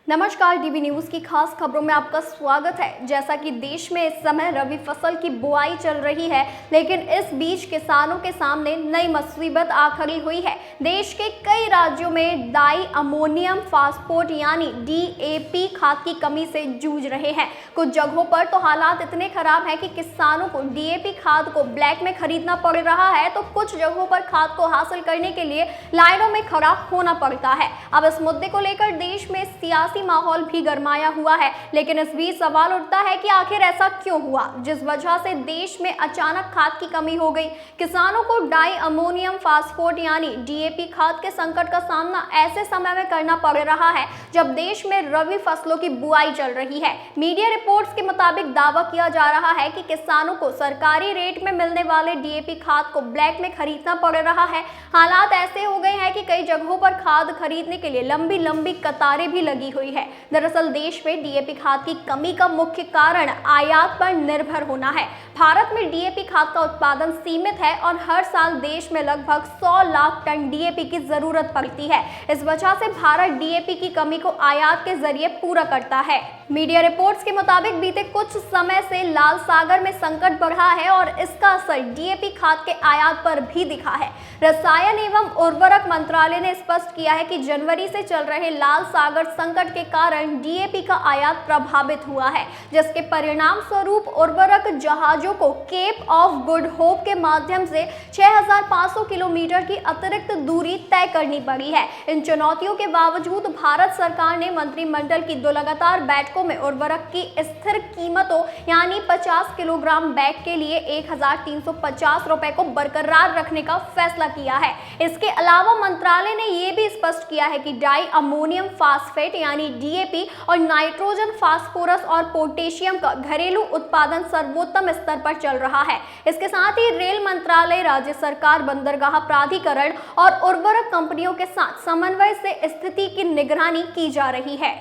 नमस्कार, dB news की खास खबरों में आपका स्वागत है। जैसा कि देश में इस समय रबी फसल की बुआई चल रही है, लेकिन इस बीच किसानों के सामने नई मुसीबत आ खड़ी हुई है। देश के कई राज्यों में डाई अमोनियम फास्फेट यानी डीएपी खाद की कमी से जूझ रहे हैं। कुछ जगहों पर तो हालात इतने खराब हैं कि किसानों को डीएपी खाद को ब्लैक में खरीदना पड़ रहा है, तो कुछ जगहों पर खाद को हासिल करने के लिए लाइनों में खड़ा होना पड़ता है। अब इस मुद्दे को लेकर देश में सियासी माहौल भी गरमाया हुआ है, लेकिन इस बीच सवाल उठता है कि आखिर ऐसा क्यों हुआ, जिस वजह से देश में अचानक खाद की कमी हो गई। किसानों को डाई अमोनियम फास्फेट यानी डीएपी खाद के संकट का सामना ऐसे समय में करना पड़ रहा है जब देश में रबी फसलों की बुआई चल रही है। मीडिया रिपोर्ट्स के मुताबिक दावा किया जा रहा है कि किसानों को सरकारी रेट में मिलने वाले डीएपी खाद को ब्लैक में खरीदना पड़ रहा है। हालात ऐसे हो गए हैं कि कई जगहों पर खाद खरीदने के लिए लंबी लंबी कतारें भी लगी हुई है। दरअसल देश में डीएपी खाद की कमी का मुख्य कारण आयात पर निर्भर होना है। भारत में डीएपी खाद का उत्पादन सीमित है और हर साल देश में लगभग 100 लाख टन डीएपी की जरूरत पड़ती है। इस वजह से भारत डीएपी की कमी को आयात के जरिए पूरा करता है। मीडिया रिपोर्ट्स के मुताबिक बीते कुछ समय से लाल सागर में संकट बढ़ा है और इसका असर डीएपी खाद के आयात पर भी दिखा है। रसायन एवं उर्वरक मंत्रालय ने स्पष्ट किया है कि जनवरी से चल रहे लाल सागर संकट के कारण डीएपी का आयात प्रभावित हुआ है, जिसके परिणाम स्वरूप उर्वरक जहाजों को केप ऑफ गुड होप के माध्यम से 6500 किलोमीटर की अतिरिक्त दूरी तय करनी पड़ी है। इन चुनौतियों के बावजूद भारत सरकार ने मंत्रिमंडल की 2 लगातार बैठकों में उर्वरक की स्थिर कीमतों यानी 50 किलोग्राम बैग के लिए 1350 रुपए को बरकरार रखने का फैसला किया है। इसके अलावा मंत्रालय ने यह भी स्पष्ट किया है कि डाई अमोनियम फास्फेट यानी डीएपी और नाइट्रोजन फास्फोरस और पोटेशियम का घरेलू उत्पादन सर्वोत्तम स्तर पर चल रहा है। इसके साथ ही रेल मंत्रालय, राज्य सरकार, बंदरगाह प्राधिकरण और उर्वरक कंपनियों के साथ समन्वय से स्थिति की निगरानी की जा रही है।